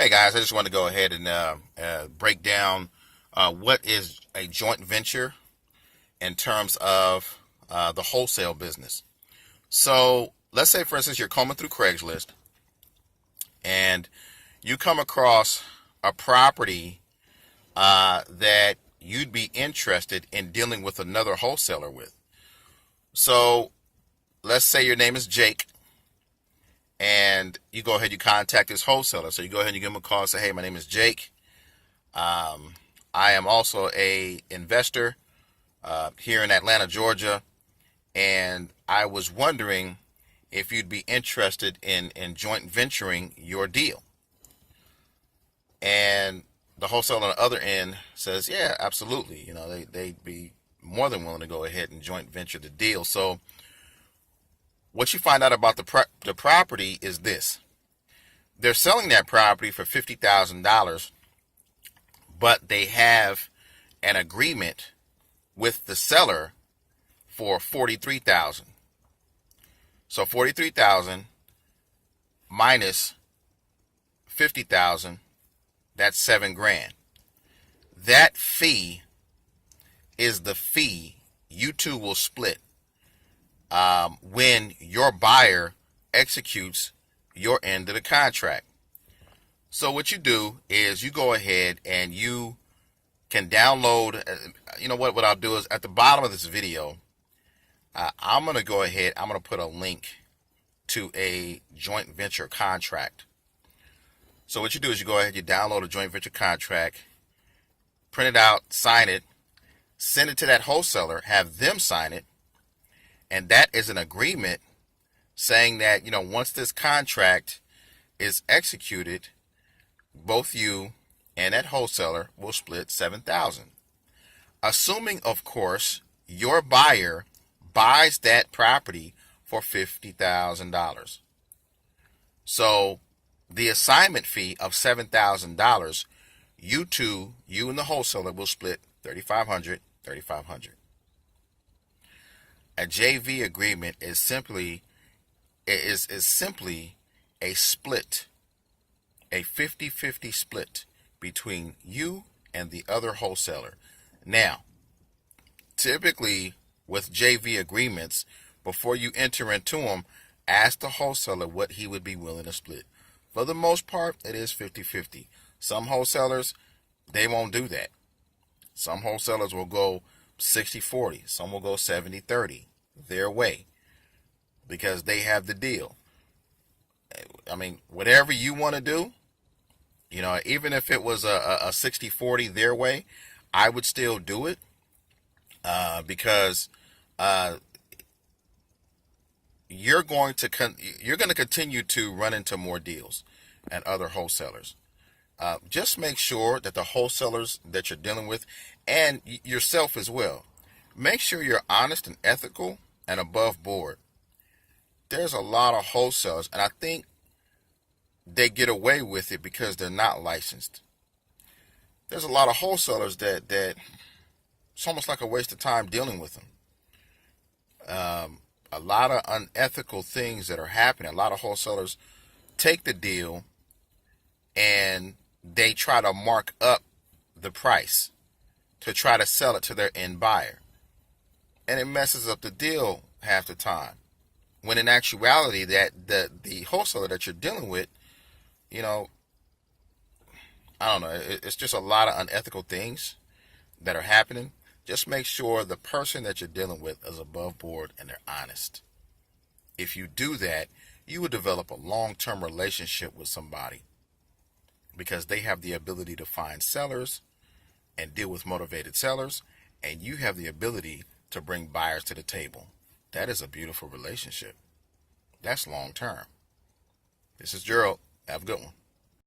Hey guys, I just want to go ahead and break down what is a joint venture in terms of the wholesale business. So let's say, for instance, you're combing through Craigslist and you come across a property that you'd be interested in dealing with another wholesaler with. So let's say your name is Jake, and you go ahead, you contact this wholesaler. So you go ahead and you give him a call and say, hey, my name is Jake. I am also a investor here in Atlanta, Georgia, and I was wondering if you'd be interested in joint venturing your deal. And the wholesaler on the other end says, yeah, absolutely. You know, they'd be more than willing to go ahead and joint venture the deal. So what you find out about the property is this. They're selling that property for $50,000, but they have an agreement with the seller for $43,000. So $43,000 minus $50,000, that's $7,000. That fee is the fee you two will split when your buyer executes your end of the contract. So what you do is you go ahead and you can download, you know what I'll do is at the bottom of this video, I'm going to go ahead, I'm going to put a link to a joint venture contract. So what you do is you go ahead, you download a joint venture contract, print it out, sign it, send it to that wholesaler, have them sign it, and that is an agreement saying that, you know, once this contract is executed, both you and that wholesaler will split $7,000. Assuming, of course, your buyer buys that property for $50,000. So the assignment fee of $7,000, you and the wholesaler will split $3,500. A JV agreement is simply a split, a 50-50 split between you and the other wholesaler. Now, typically with JV agreements, before you enter into them, ask the wholesaler what he would be willing to split. For the most part, it is 50-50. Some wholesalers, they won't do that. Some wholesalers will go 60-40. Some will go 70-30 their way because they have the deal. I mean, whatever you want to do, you know, even if it was a 60-40 their way, I would still do it because you're going to continue to run into more deals and other wholesalers. Just make sure that the wholesalers that you're dealing with and yourself as well, make sure you're honest and ethical and above board. There's a lot of wholesalers, and I think they get away with it because they're not licensed. There's a lot of wholesalers that it's almost like a waste of time dealing with them. A lot of unethical things that are happening. A lot of wholesalers take the deal and they try to mark up the price to try to sell it to their end buyer. And it messes up the deal half the time. When in actuality, that the wholesaler that you're dealing with, you know, I don't know, it's just a lot of unethical things that are happening. Just make sure the person that you're dealing with is above board and they're honest. If you do that, you will develop a long-term relationship with somebody because they have the ability to find sellers and deal with motivated sellers, and you have the ability to bring buyers to the table. That is a beautiful relationship. That's long-term. This is Gerald. Have a good one.